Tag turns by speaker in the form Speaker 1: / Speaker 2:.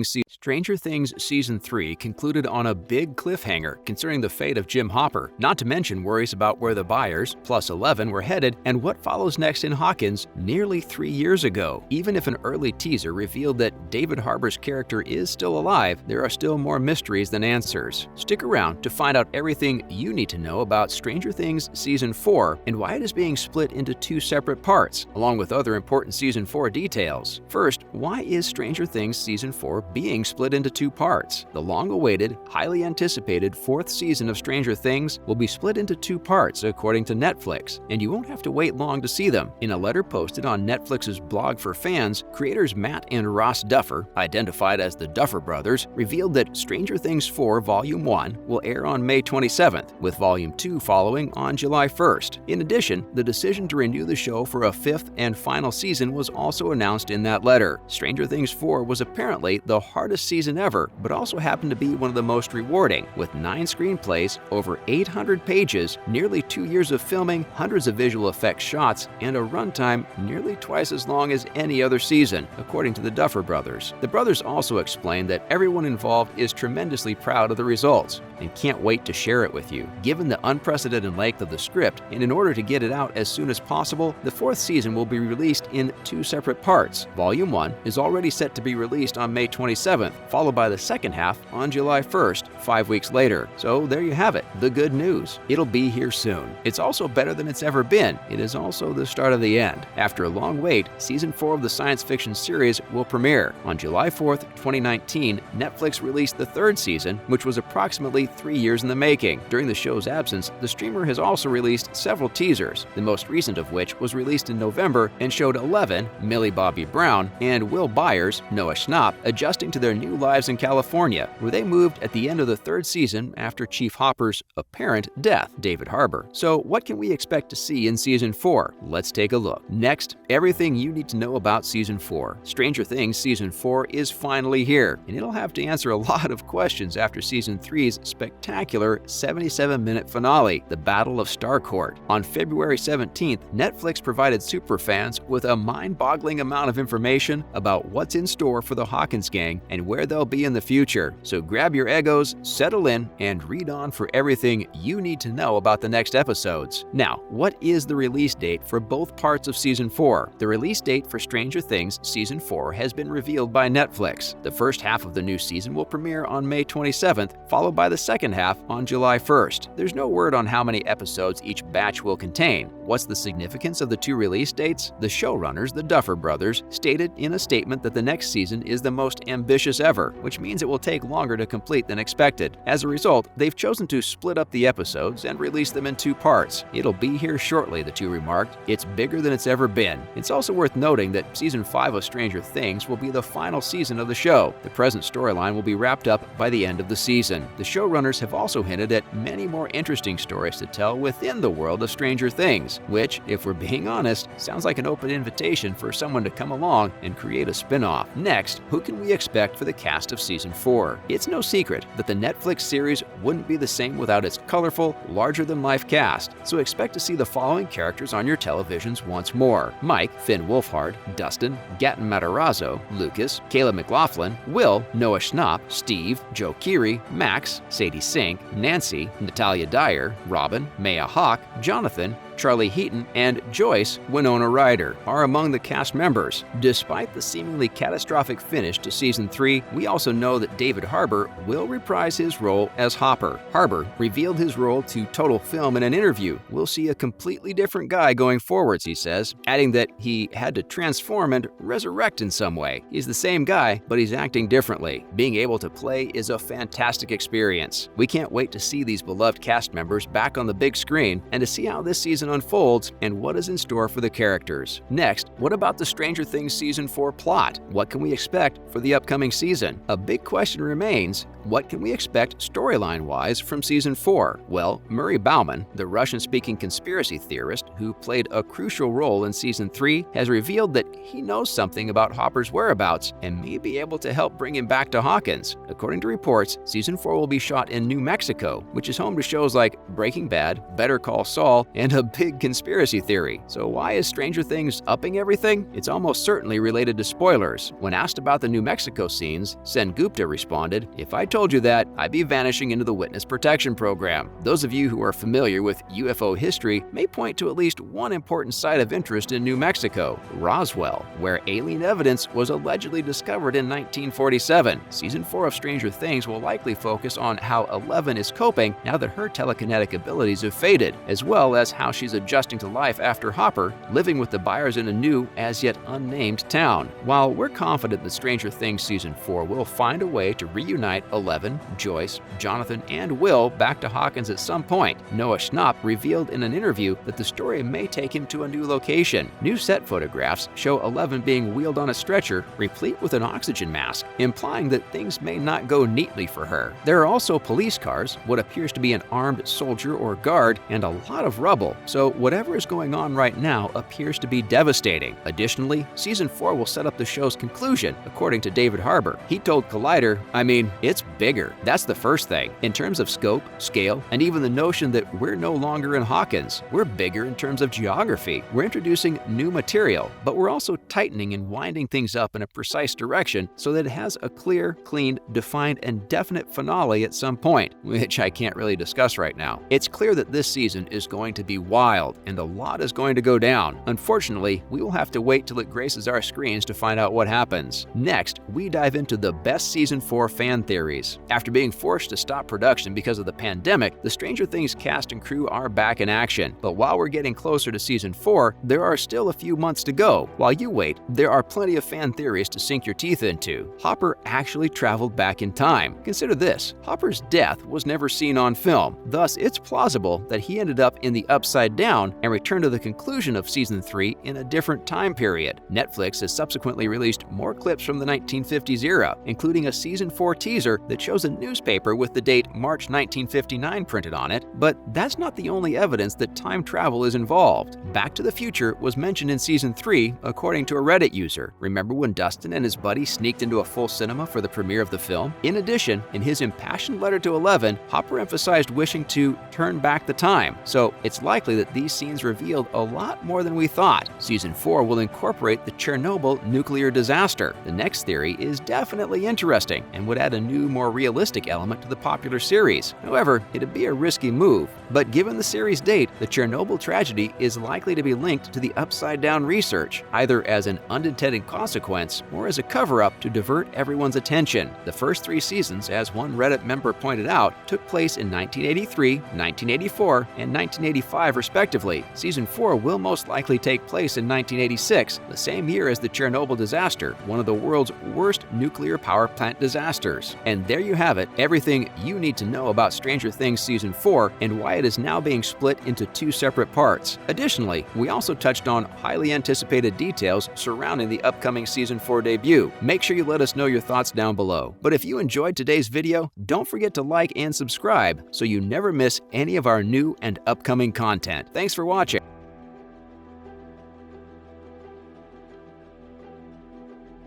Speaker 1: Stranger Things Season 3 concluded on a big cliffhanger concerning the fate of Jim Hopper, not to mention worries about where the Byers, plus 11, were headed and what follows next in Hawkins nearly 3 years ago. Even if an early teaser revealed that David Harbour's character is still alive, there are still more mysteries than answers. Stick around to find out everything you need to know about Stranger Things Season 4 and why it is being split into 2 separate parts, along with other important Season 4 details. First, why is Stranger Things Season 4 being split into 2 parts? The long-awaited, highly anticipated 4th season of Stranger Things will be split into 2 parts according to Netflix, and you won't have to wait long to see them. In a letter posted on Netflix's blog for fans, creators Matt and Ross Duffer, identified as the Duffer brothers, revealed that Stranger Things 4 Volume 1 will air on May 27th, with Volume 2 following on July 1st. In addition, the decision to renew the show for a 5th and final season was also announced in that letter. Stranger Things 4 was apparently the hardest season ever, but also happened to be one of the most rewarding, with 9 screenplays, over 800 pages, nearly 2 years of filming, hundreds of visual effects shots, and a runtime nearly twice as long as any other season, according to the Duffer brothers. The brothers also explained that everyone involved is tremendously proud of the results and can't wait to share it with you. Given the unprecedented length of the script, and in order to get it out as soon as possible, the 4th season will be released in 2 separate parts. Volume 1 is already set to be released on May 27th, followed by the second half on July 1st, 5 weeks later. So there you have it, the good news. It'll be here soon. It's also better than it's ever been. It is also the start of the end. After a long wait, Season 4 of the science fiction series will premiere. On July 4th, 2019, Netflix released the 3rd season, which was approximately 3 years in the making. During the show's absence, the streamer has also released several teasers, the most recent of which was released in November and showed 11, Millie Bobby Brown, and Will Byers, Noah Schnapp, adjusting to their new lives in California, where they moved at the end of the 3rd season after Chief Hopper's apparent death, David Harbour. So what can we expect to see in Season 4? Let's take a look. Next, everything you need to know about Season 4. Stranger Things Season 4 is finally here, and it'll have to answer a lot of questions after Season 3's spectacular 77-minute finale, The Battle of Starcourt. On February 17th, Netflix provided superfans with a mind-boggling amount of information about what's in store for the Hawkins gang and where they'll be in the future. So grab your egos, settle in, and read on for everything you need to know about the next episodes. Now, what is the release date for both parts of Season 4? The release date for Stranger Things Season 4 has been revealed by Netflix. The first half of the new season will premiere on May 27th, followed by the second half on July 1st. There's no word on how many episodes each batch will contain. What's the significance of the 2 release dates? The showrunners, the Duffer brothers, stated in a statement that the next season is the most ambitious ever, which means it will take longer to complete than expected. As a result, they've chosen to split up the episodes and release them in 2 parts. It'll be here shortly, the 2 remarked. It's bigger than it's ever been. It's also worth noting that Season 5 of Stranger Things will be the final season of the show. The present storyline will be wrapped up by the end of the season. The showrunners have also hinted at many more interesting stories to tell within the world of Stranger Things, which, if we're being honest, sounds like an open invitation for someone to come along and create a spinoff. Next, who can we expect for the cast of Season 4? It's no secret that the Netflix series wouldn't be the same without its colorful, larger-than-life cast, so expect to see the following characters on your televisions once more: Mike, Finn Wolfhard, Dustin, Gatton Matarazzo, Lucas, Kayla McLaughlin, Will, Noah Schnapp, Steve, Joe Keery, Max, Sadie Sink, Nancy, Natalia Dyer, Robin, Maya Hawke, Jonathan, Charlie Heaton, and Joyce Winona Ryder are among the cast members. Despite the seemingly catastrophic finish to Season 3, we also know that David Harbour will reprise his role as Hopper. Harbour revealed his role to Total Film in an interview. We'll see a completely different guy going forwards, he says, adding that he had to transform and resurrect in some way. He's the same guy, but he's acting differently. Being able to play is a fantastic experience. We can't wait to see these beloved cast members back on the big screen and to see how this season unfolds and what is in store for the characters. Next, what about the Stranger Things Season 4 plot? What can we expect for the upcoming season? A big question remains, what can we expect storyline-wise from Season 4? Well, Murray Bauman, the Russian-speaking conspiracy theorist who played a crucial role in Season 3, has revealed that he knows something about Hopper's whereabouts and may be able to help bring him back to Hawkins. According to reports, Season 4 will be shot in New Mexico, which is home to shows like Breaking Bad, Better Call Saul, and a big conspiracy theory. So why is Stranger Things upping everything? It's almost certainly related to spoilers. When asked about the New Mexico scenes, Sen Gupta responded, "If I told you that, I'd be vanishing into the witness protection program." Those of you who are familiar with UFO history may point to at least one important site of interest in New Mexico, Roswell, where alien evidence was allegedly discovered in 1947. Season 4 of Stranger Things will likely focus on how Eleven is coping now that her telekinetic abilities have faded, as well as how she's adjusting to life after Hopper, living with the Byers in a new, as yet unnamed town. While we're confident that Stranger Things Season 4 will find a way to reunite Eleven, Joyce, Jonathan, and Will back to Hawkins at some point, Noah Schnapp revealed in an interview that the story may take him to a new location. New set photographs show Eleven being wheeled on a stretcher, replete with an oxygen mask, implying that things may not go neatly for her. There are also police cars, what appears to be an armed soldier or guard, and a lot of rubble, so whatever is going on right now appears to be devastating. Additionally, Season 4 will set up the show's conclusion, according to David Harbour. He told Collider, "I mean, it's bigger. That's the first thing. In terms of scope, scale, and even the notion that we're no longer in Hawkins. We're bigger in terms of geography. We're introducing new material, but we're also tightening and winding things up in a precise direction so that it has a clear, clean, defined, and definite finale at some point," which I can't really discuss right now. It's clear that this season is going to be wild, and a lot is going to go down. Unfortunately, we will have to wait till it graces our screens to find out what happens. Next, we dive into the best Season 4 fan theories. After being forced to stop production because of the pandemic, the Stranger Things cast and crew are back in action. But while we're getting closer to Season 4, there are still a few months to go. While you wait, there are plenty of fan theories to sink your teeth into. Hopper actually traveled back in time. Consider this: Hopper's death was never seen on film. Thus, it's plausible that he ended up in the Upside Down and returned to the conclusion of Season 3 in a different time period. Netflix has subsequently released more clips from the 1950s era, including a Season 4 teaser that shows a newspaper with the date March 1959 printed on it. But that's not the only evidence that time travel is involved. Back to the Future was mentioned in Season 3, according to a Reddit user. Remember when Dustin and his buddy sneaked into a full cinema for the premiere of the film? In addition, in his impassioned letter to Eleven, Hopper emphasized wishing to turn back the time, so it's likely that these scenes revealed a lot more than we thought. Season 4 will incorporate the Chernobyl nuclear disaster. The next theory is definitely interesting and would add a new, more realistic element to the popular series. However, it'd be a risky move. But given the series date, the Chernobyl tragedy is likely to be linked to the Upside Down research, either as an unintended consequence or as a cover-up to divert everyone's attention. The first 3 seasons, as one Reddit member pointed out, took place in 1983, 1984, and 1985 respectively. Season 4 will most likely take place in 1986, the same year as the Chernobyl disaster, one of the world's worst nuclear power plant disasters. And there you have it, everything you need to know about Stranger Things Season 4 and why it is now being split into 2 separate parts. Additionally, we also touched on highly anticipated details surrounding the upcoming Season 4 debut. Make sure you let us know your thoughts down below. But if you enjoyed today's video, don't forget to like and subscribe so you never miss any of our new and upcoming content. Thanks for watching.